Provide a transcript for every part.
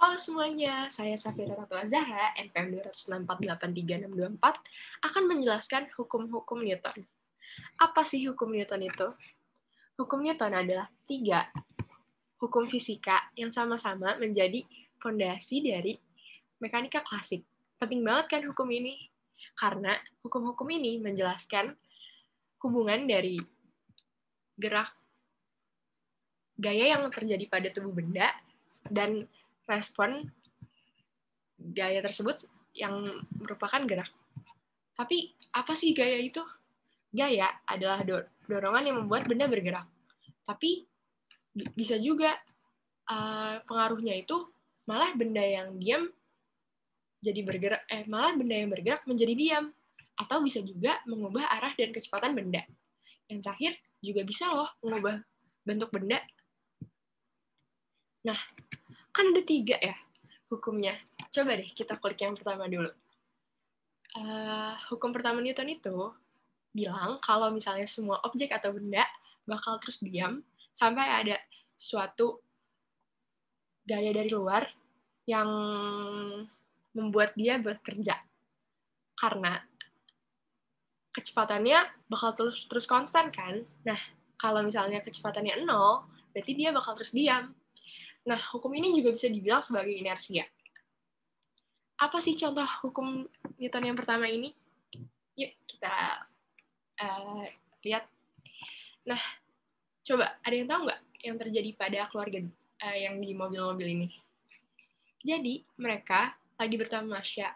Halo semuanya, saya Safira Ratu Azahra, NPM 264836224, akan menjelaskan hukum-hukum Newton. Apa sih hukum Newton itu? Hukum Newton adalah 3 hukum fisika yang sama-sama menjadi fondasi dari mekanika klasik. Penting banget kan hukum ini? Karena hukum-hukum ini menjelaskan hubungan dari gerak gaya yang terjadi pada tubuh benda dan respon gaya tersebut yang merupakan gerak. Tapi apa sih gaya itu? Gaya adalah dorongan yang membuat benda bergerak. Tapi bisa juga pengaruhnya itu malah benda yang diam jadi bergerak, malah benda yang bergerak menjadi diam. Atau bisa juga mengubah arah dan kecepatan benda. Yang terakhir juga bisa loh mengubah bentuk benda. Nah, kan ada 3 ya hukumnya. Coba deh kita klik yang pertama dulu. Hukum pertama Newton itu bilang kalau misalnya semua objek atau benda bakal terus diam sampai ada suatu gaya dari luar yang membuat dia bekerja. Karena kecepatannya bakal terus konstan kan. Nah, kalau misalnya kecepatannya 0, berarti dia bakal terus diam. Nah, hukum ini juga bisa dibilang sebagai inersia. Apa sih contoh hukum Newton yang pertama ini? Yuk kita lihat. Nah, coba ada yang tahu nggak yang terjadi pada keluarga yang di mobil-mobil ini? Jadi mereka lagi bertamasya,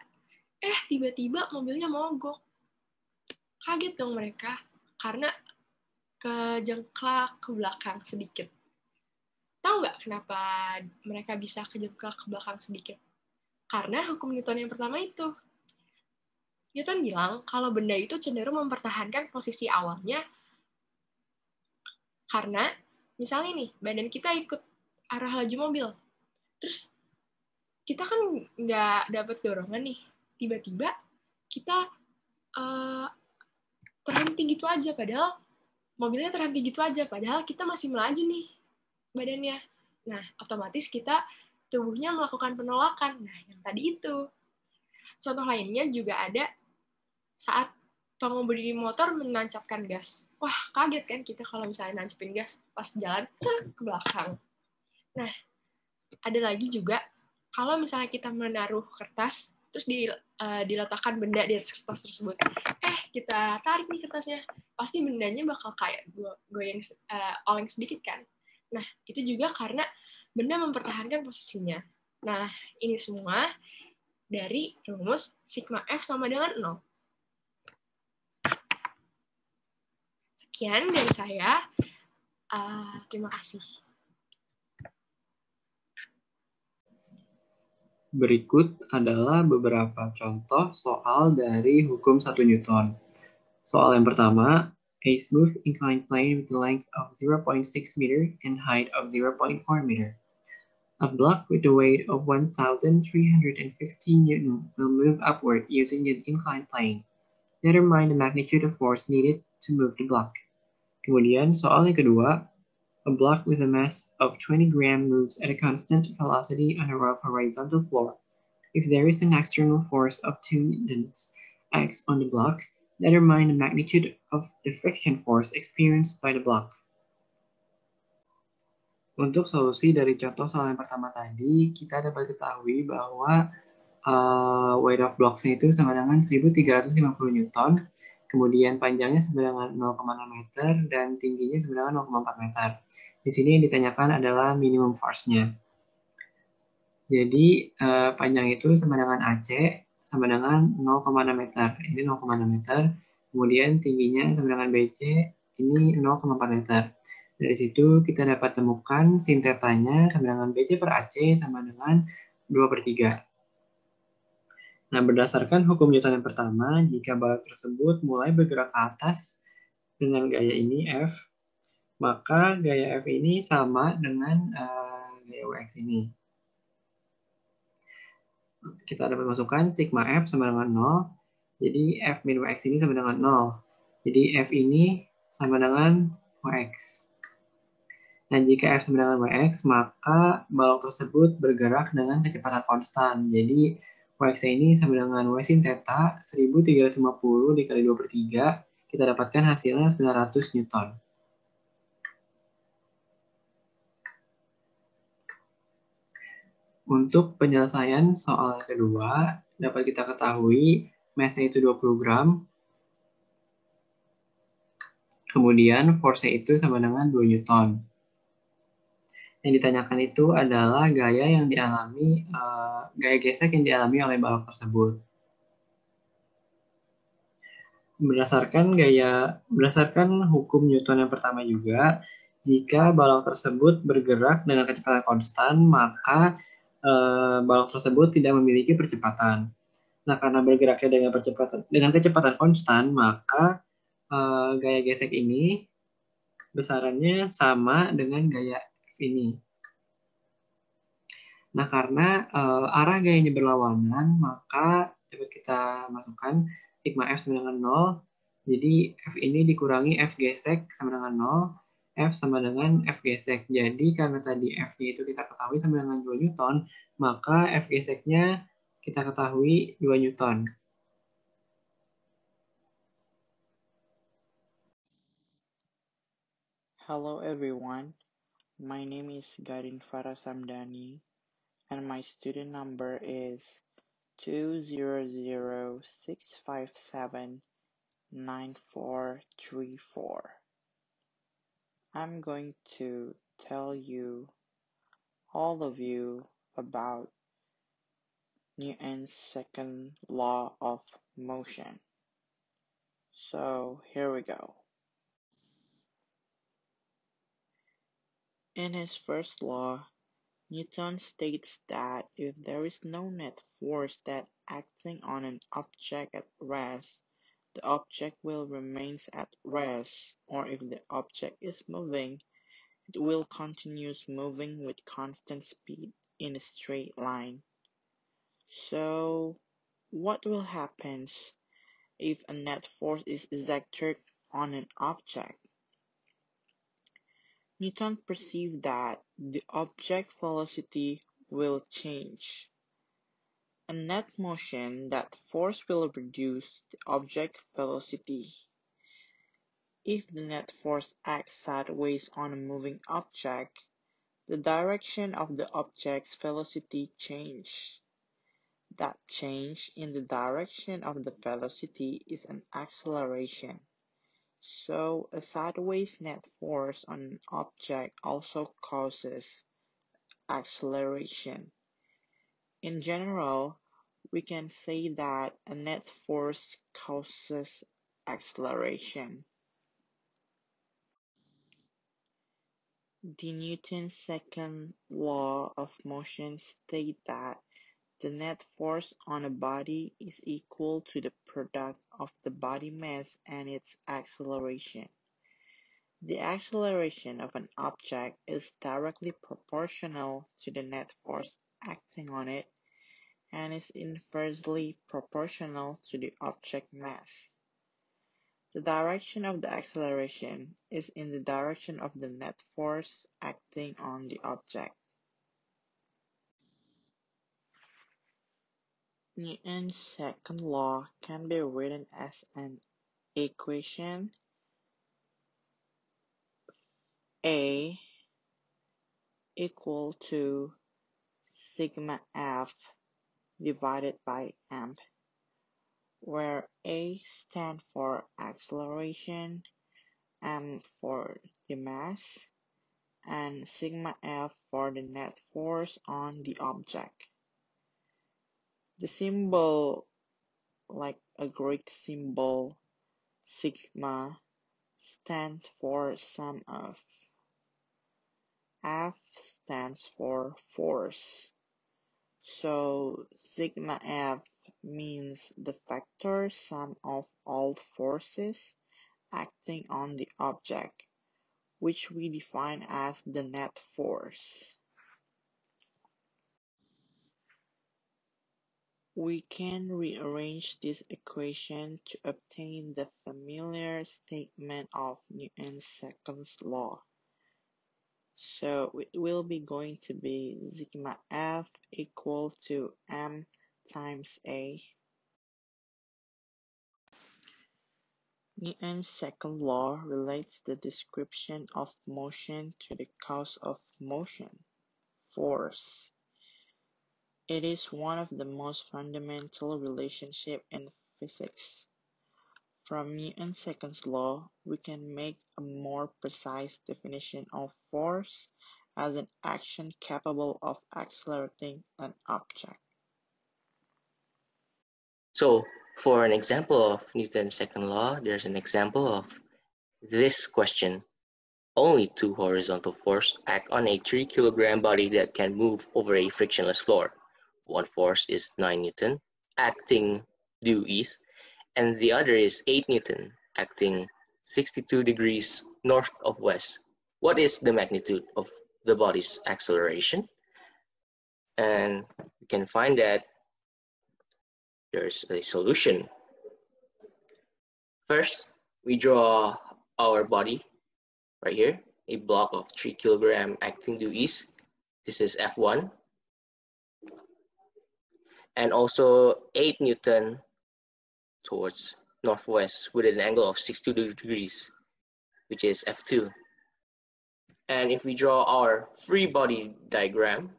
tiba-tiba mobilnya mogok. Kaget dong mereka karena kejengklak ke belakang sedikit. Tahu nggak kenapa mereka bisa kejengklak ke belakang sedikit? Karena hukum Newton yang pertama itu. Newton bilang kalau benda itu cenderung mempertahankan posisi awalnya karena misalnya nih, badan kita ikut arah laju mobil. Terus kita kan nggak dapat dorongan nih. Tiba-tiba kita terhenti gitu aja. Padahal mobilnya terhenti gitu aja. Padahal kita masih melaju nih badannya. Nah, otomatis kita tubuhnya melakukan penolakan. Nah, yang tadi itu. Contoh lainnya juga ada saat pengemudi motor menancapkan gas. Wah, kaget kan kita kalau misalnya nancepin gas pas jalan ke belakang. Nah, ada lagi juga kalau misalnya kita menaruh kertas terus diletakkan benda di atas kertas tersebut. Kita tarik nih kertasnya, pasti bendanya bakal kayak goyang oleng sedikit kan. Nah, itu juga karena benda mempertahankan posisinya. Nah, ini semua dari rumus sigma F sama dengan 0. Sekian dari saya. Terima kasih. Berikut adalah beberapa contoh soal dari hukum 1 Newton. Soal yang pertama, a smooth inclined plane with a length of 0.6 meter and height of 0.4 meter. A block with a weight of 1,350 Newton will move upward using an inclined plane. Determine the magnitude of force needed to move the block. Kemudian soal yang kedua, a block with a mass of 20 gram moves at a constant velocity on a rough horizontal floor. If there is an external force of 2 newtons X on the block, determine the magnitude of the friction force experienced by the block. Untuk solusi dari contoh soal yang pertama tadi, kita dapat ketahui bahwa weight of blocks itu sama dengan 1350 Newton, kemudian panjangnya sama dengan 0,6 meter, dan tingginya sama dengan 0,4 meter. Di sini yang ditanyakan adalah minimum force-nya. Jadi panjang itu sama dengan AC sama dengan 0,6 meter. Ini 0,6 meter. Kemudian tingginya sama dengan BC, ini 0,4 meter. Dari situ kita dapat temukan sin tetanya sama dengan BC per AC sama dengan 2/3. Nah, berdasarkan hukum Newton yang pertama, jika balok tersebut mulai bergerak ke atas dengan gaya ini F, maka gaya F ini sama dengan gaya Ux ini. Kita dapat masukkan sigma F sama dengan 0. Jadi F min Ux ini sama dengan 0. Jadi F ini sama dengan Ux. Nah, jika F sama dengan Wx, maka balok tersebut bergerak dengan kecepatan konstan. Jadi, Wx ini sama dengan W sin theta 1350 dikali 2/3. Kita dapatkan hasilnya 900 Newton. Untuk penyelesaian soal kedua, dapat kita ketahui mass-nya itu 20 gram, kemudian force-nya itu sama dengan 2 Newton. Yang ditanyakan itu adalah gaya gesek yang dialami oleh balok tersebut. Berdasarkan hukum Newton yang pertama juga, jika balok tersebut bergerak dengan kecepatan konstan, maka balok tersebut tidak memiliki percepatan. Nah, karena bergeraknya dengan kecepatan konstan, maka gaya gesek ini besarannya sama dengan gaya F ini. Nah, karena arah gayanya berlawanan, maka dapat kita masukkan sigma F sama dengan 0. Jadi, F ini dikurangi F gesek sama dengan 0, F sama dengan F gesek. Jadi, karena tadi F-nya itu kita ketahui sama dengan 2 Newton, maka F geseknya kita ketahui 2 Newton. Hello everyone, my name is Garin Farah Samdani and my student number is 20065794434. I'm going to tell all of you about Newton's second law of motion. So here we go. In his first law, Newton states that if there is no net force that acting on an object at rest, the object will remain at rest, or if the object is moving, it will continue moving with constant speed in a straight line. So, what will happen if a net force is exerted on an object? Newton perceived that the object velocity will change. A net motion, that force will reduce the object velocity. If the net force acts sideways on a moving object, the direction of the object's velocity changes. That change in the direction of the velocity is an acceleration. So, a sideways net force on an object also causes acceleration. In general, we can say that a net force causes acceleration. The Newton's second law of motion states that the net force on a body is equal to the product of the body mass and its acceleration. The acceleration of an object is directly proportional to the net force acting on it and is inversely proportional to the object mass. The direction of the acceleration is in the direction of the net force acting on the object. Newton's second law can be written as an equation A equal to sigma F divided by m, where A stands for acceleration, m for the mass, and sigma F for the net force on the object. The symbol, like a Greek symbol, sigma, stands for sum of. F stands for force. So sigma F means the factor sum of all forces acting on the object, which we define as the net force. We can rearrange this equation to obtain the familiar statement of Newton's second law. So it will be going to be sigma F equal to m times A. Newton's second law relates the description of motion to the cause of motion, force. It is one of the most fundamental relationships in physics. From Newton's second law, we can make a more precise definition of force as an action capable of accelerating an object. So, for an example of Newton's second law, there's an example of this question. Only two horizontal forces act on a 3 kilogram body that can move over a frictionless floor. One force is 9 Newton, acting due east, and the other is 8 Newton, acting 62 degrees north of west. What is the magnitude of the body's acceleration? And we can find that there's a solution. First, we draw our body right here, a block of 3 kilogram acting due east. This is F1. And also 8 Newton towards northwest with an angle of 62 degrees, which is F2. And if we draw our free body diagram,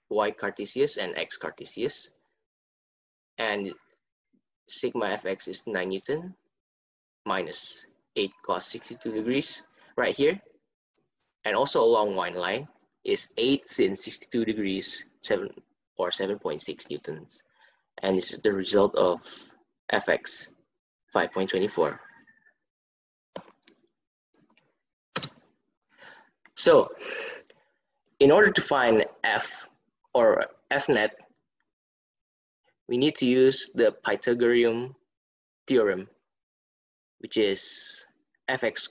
y Cartesius and x Cartesius, and sigma Fx is 9 Newton minus 8 cos 62 degrees right here. And also along one line is 8 sin 62 degrees, 7 or 7.6 newtons. And this is the result of Fx, 5.24. So, in order to find F or Fnet, we need to use the Pythagorean theorem, which is Fx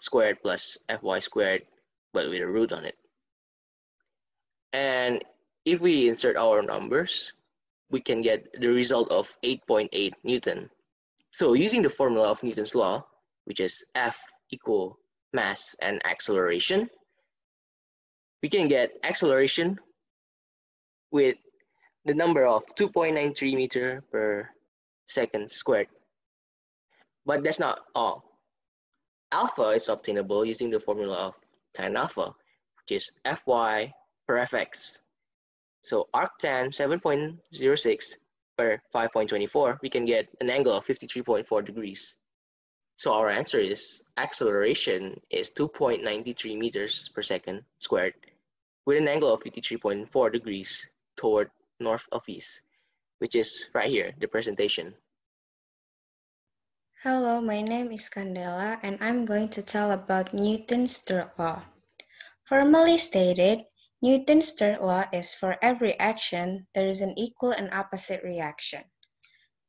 squared plus Fy squared, but with a root on it. And if we insert our numbers, we can get the result of 8.8 Newton. So using the formula of Newton's law, which is F equal mass and acceleration, we can get acceleration with the number of 2.93 meter per second squared. But that's not all. Alpha is obtainable using the formula of tan alpha, which is Fy per Fx. So arctan 7.06 per 5.24, we can get an angle of 53.4 degrees. So our answer is acceleration is 2.93 meters per second squared with an angle of 53.4 degrees toward north of east, which is right here, the presentation. Hello, my name is Candela and I'm going to tell about Newton's third law. Formally stated, Newton's third law is for every action, there is an equal and opposite reaction.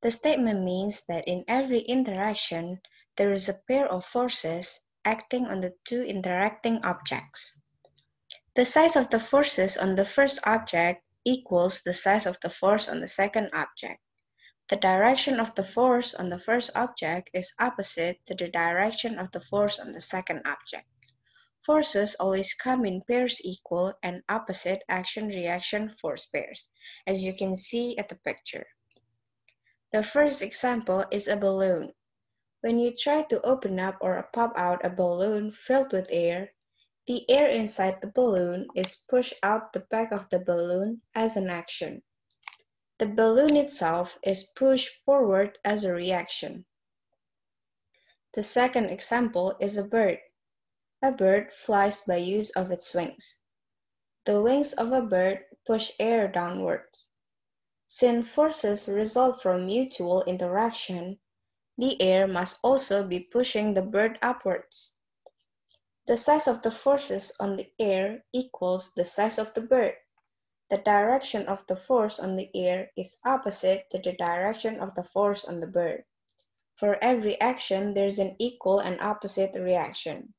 The statement means that in every interaction, there is a pair of forces acting on the two interacting objects. The size of the forces on the first object equals the size of the force on the second object. The direction of the force on the first object is opposite to the direction of the force on the second object. Forces always come in pairs equal and opposite action-reaction force pairs, as you can see at the picture. The first example is a balloon. When you try to open up or pop out a balloon filled with air, the air inside the balloon is pushed out the back of the balloon as an action. The balloon itself is pushed forward as a reaction. The second example is a bird. A bird flies by use of its wings. The wings of a bird push air downwards. Since forces result from mutual interaction, the air must also be pushing the bird upwards. The size of the forces on the air equals the size of the bird. The direction of the force on the air is opposite to the direction of the force on the bird. For every action, there is an equal and opposite reaction.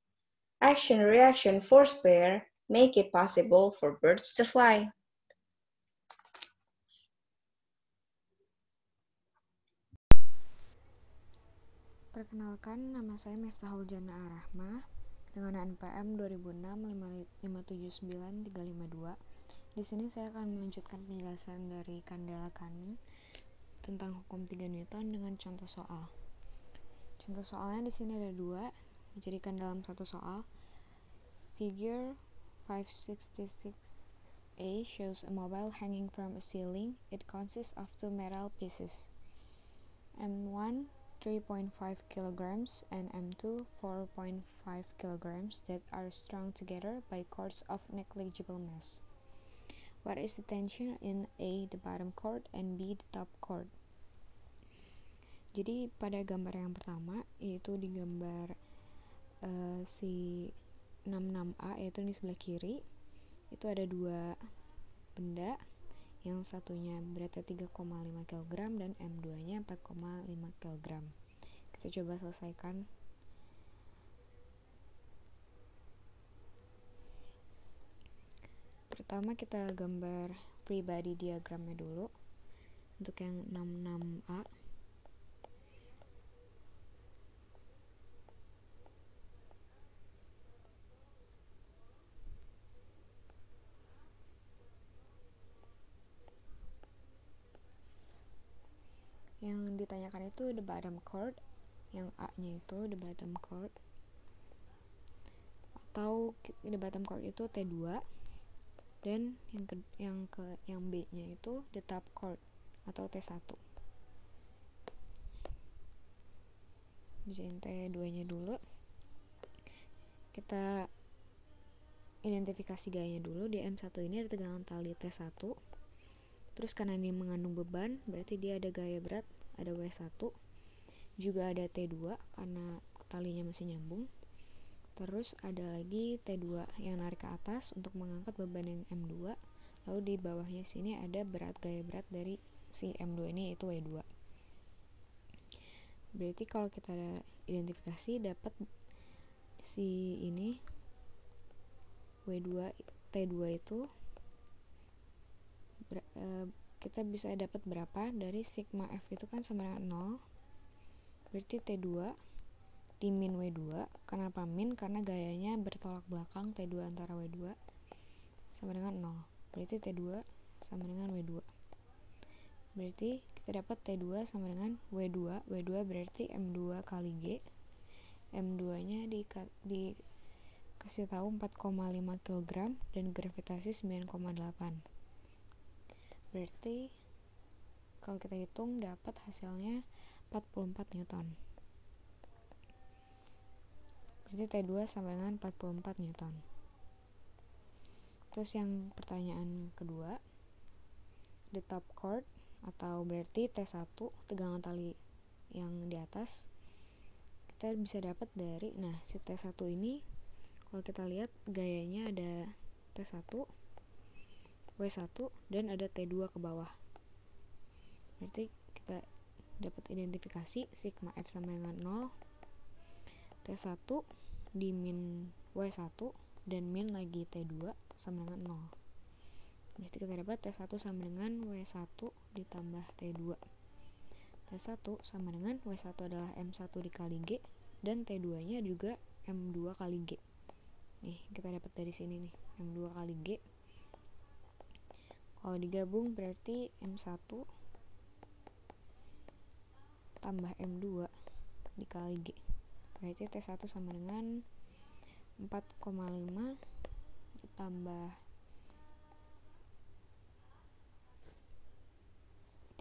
Action-reaction force pair make it possible for birds to fly. Perkenalkan, nama saya Miftahul Jana Arahmah. dengan NPM 2006-579-352. Di sini saya akan melanjutkan penjelasan dari Candela Canning tentang hukum 3 Newton dengan contoh soal. Contoh soalnya di sini ada 2, dijadikan dalam satu soal. Figure 566A shows a mobile hanging from a ceiling. It consists of 2 metal pieces, M1 3.5 kilograms and M2 4.5 kilograms that are strung together by cords of negligible mass. What is the tension in A, the bottom cord, and B, the top cord? Jadi pada gambar yang pertama, yaitu di gambar si 66A, yaitu di sebelah kiri, itu ada 2 benda, yang satunya beratnya 3,5 kg dan M2 nya 4,5 kg. Kita coba selesaikan. Pertama kita gambar free body diagramnya dulu untuk yang 66A. Yang ditanyakan itu the bottom chord, yang A-nya itu the bottom chord, atau the bottom chord itu T2, dan yang B-nya itu the top chord atau T1. Bisain T2-nya dulu. Kita identifikasi gayanya dulu. Di M1 ini ada tegangan tali T1. Terus karena ini mengandung beban, berarti dia ada gaya berat, ada W1. Juga ada T2 karena talinya masih nyambung. Terus ada lagi T2 yang narik ke atas untuk mengangkat beban yang M2. Lalu di bawahnya sini ada gaya berat dari si M2 ini, yaitu W2. Berarti kalau kita identifikasi dapat si ini W2 T2 itu kita bisa dapat berapa dari sigma F itu kan sama dengan 0. Berarti T2 di min W2. Kenapa min? Karena gayanya bertolak belakang T2 antara W2 sama dengan 0. Berarti T2 sama dengan W2. Berarti kita dapat T2 sama dengan W2. W2 berarti M2 kali G. M2 nya dikasih tahu 4,5 kg dan gravitasi 9,8. Berarti kalau kita hitung dapat hasilnya 44 Newton. Berarti T2 sama dengan 44 Newton. Terus yang pertanyaan kedua, the top chord, atau berarti T1, tegangan tali yang di atas, kita bisa dapat dari, si T1 ini kalau kita lihat gayanya ada T1, W1, dan ada T2 ke bawah. Berarti kita dapat identifikasi sigma F sama dengan 0, T1 di min W1, dan min lagi T2 sama dengan 0. Berarti kita dapat T1 sama dengan W1 ditambah T2. T1 sama dengan W1 adalah M1 dikali G, dan T2 nya juga M2 kali G. Nih, kita dapat dari sini nih, M2 kali G. Kalau digabung berarti M1 tambah M2 dikali G. Berarti T1 sama dengan 4,5 ditambah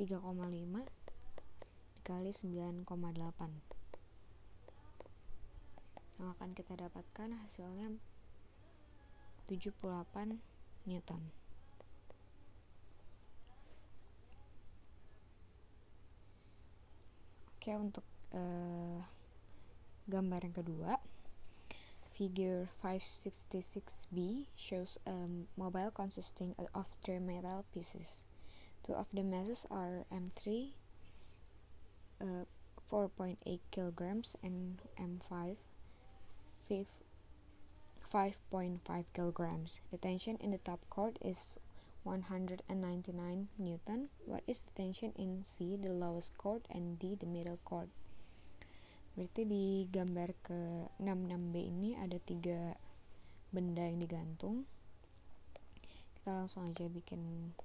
3,5 dikali 9,8. Yang akan kita dapatkan hasilnya 78 Newton. Oke, untuk gambar yang kedua, figure 566B shows a mobile consisting of 3 metal pieces. 2 of the masses are M3 4.8 kilograms and M5 5.5 kilograms. The tension in the top chord is 199 Newton. What is the tension in C, the lowest chord, and D, the middle chord? Berarti di gambar ke 66B ini ada 3 benda yang digantung. Kita langsung aja bikin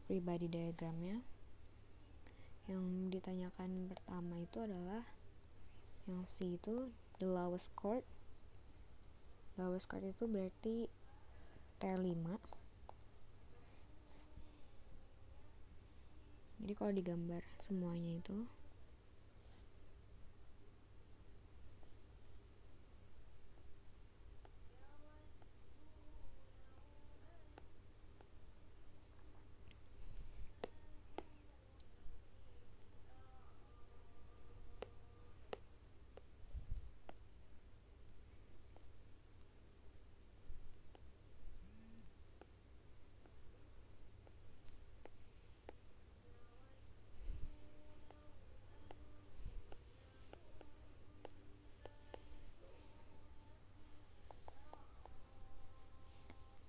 free body diagramnya. Yang ditanyakan pertama itu adalah yang C itu the lowest chord. Lowest chord itu berarti T5. Jadi kalau digambar semuanya itu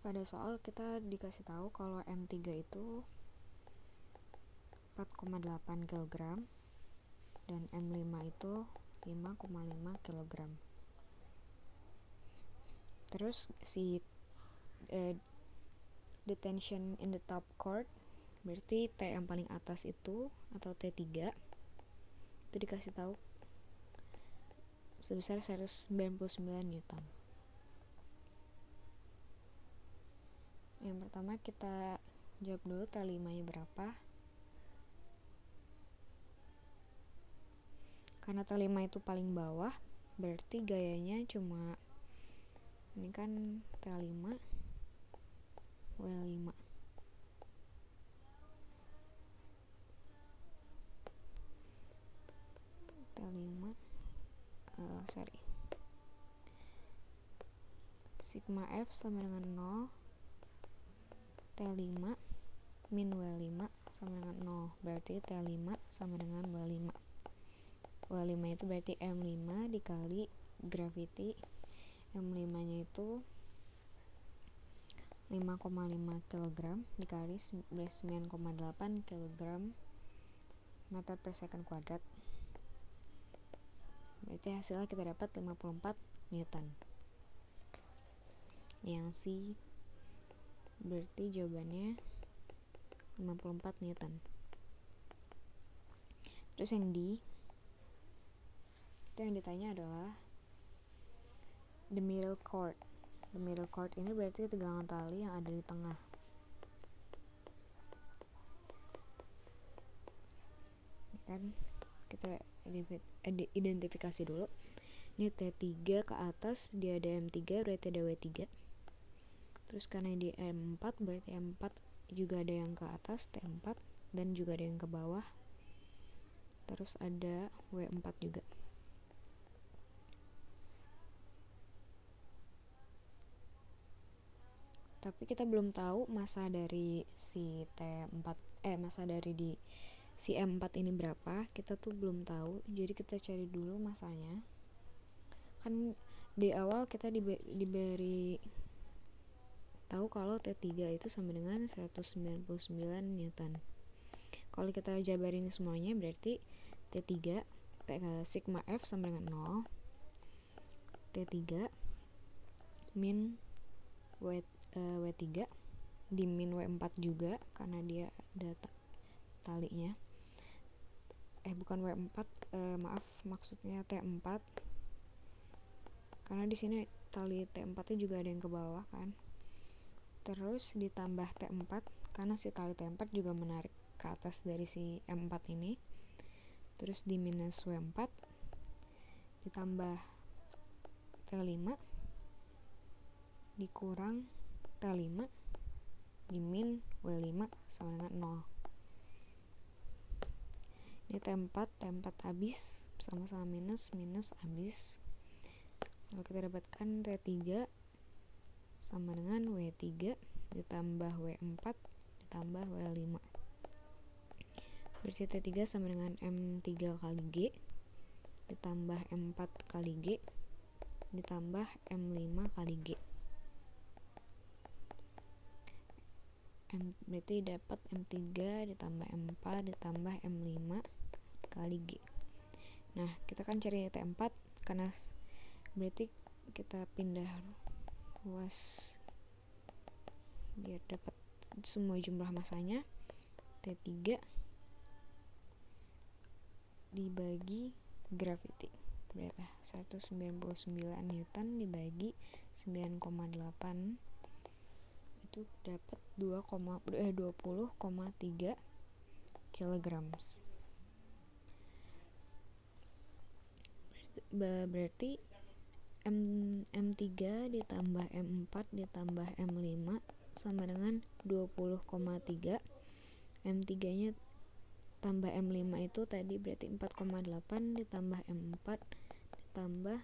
pada soal kita dikasih tahu kalau M3 itu 4,8 kg dan M5 itu 5,5 kg. Terus si the tension in the top chord berarti T yang paling atas itu atau T3 itu dikasih tahu sebesar 199 Newton. Yang pertama kita jawab dulu T5 nya berapa. Karena T5 itu paling bawah, berarti gayanya cuma ini kan T5 W5. T5 sigma F sama dengan 0, T5 min W5 sama dengan 0, berarti T5 sama dengan W5. W5 itu berarti M5 dikali gravity. M5 nya itu 5,5 kg dikali 9,8 kg meter per second kuadrat. Berarti hasilnya kita dapat 54 Newton. Yang C berarti jawabannya 54 Newton. Terus yang D itu yang ditanya adalah the middle chord. The middle chord ini berarti tegangan tali yang ada di tengah. Kan kita identifikasi dulu. Ini T3 ke atas, dia ada M3 berarti ada W3. Terus karena di M4 berarti M4 juga ada yang ke atas T4 dan juga ada yang ke bawah. Terus ada W4 juga. Tapi kita belum tahu massa dari si massa dari di si M4 ini berapa, kita tuh belum tahu. Jadi kita cari dulu massanya. Kan di awal kita diberi tahu kalau T3 itu sama dengan 199 Newton. Kalau kita jabarin semuanya berarti T3 sigma F sama dengan 0, T3 min W3 di min W4 juga karena dia ada talinya. Bukan W4, maaf, maksudnya T4. Karena di sini tali T4-nya juga ada yang ke bawah kan. Terus ditambah T4 karena si tali T4 juga menarik ke atas dari si M4 ini. Terus di minus W4 ditambah T5 dikurang T5 di min W5 sama dengan 0. Ini T4 habis sama-sama minus habis. Lalu kita dapatkan T3 sama dengan W3 ditambah W4 ditambah W5. Berarti T3 sama dengan M3 kali G ditambah M4 kali G ditambah M5 kali G. Berarti dapat M3 ditambah M4 ditambah M5 dikali G. Nah, kita kan cari T4 karena berarti kita pindah ruas biar dapat semua jumlah masanya. T3 dibagi gravity berapa? 199 Newton dibagi 9,8 itu dapat 20,3 kilograms. Berarti M3 ditambah M4 ditambah M5 sama dengan 20,3. M3 nya tambah M5 itu tadi berarti 4,8 ditambah M4 ditambah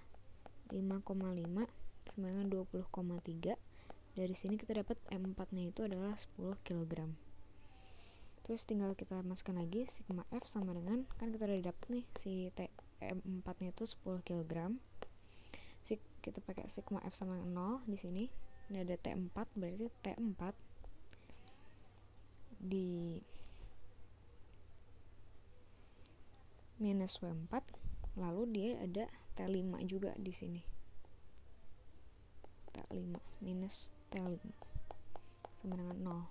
5,5 sama dengan 20,3. Dari sini kita dapat M4 nya itu adalah 10 kg. Terus tinggal kita masukkan lagi sigma F sama dengan, kan kita udah dapat nih si M4 nya itu 10 kg. Kita pakai sigma F sama dengan 0 di sini. Ini ada T4, berarti T4 di minus W4, lalu dia ada T5 juga di sini. T5 minus T5 sama dengan 0.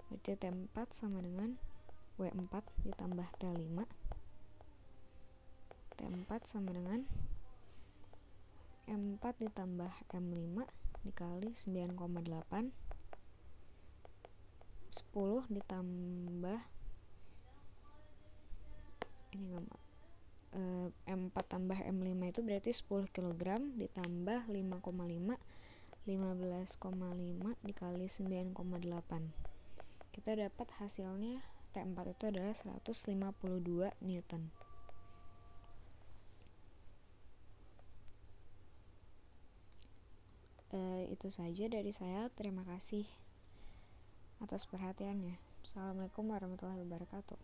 Berarti T4 sama dengan W4 ditambah T5. T4 sama dengan M4 ditambah M5 dikali 9,8. 10 ditambah ini M4 tambah M5 itu berarti 10 kg ditambah 5,5 15,5 dikali 9,8. Kita dapat hasilnya T4 itu adalah 152 Newton. Itu saja dari saya. Terima kasih atas perhatiannya. Assalamualaikum warahmatullahi wabarakatuh.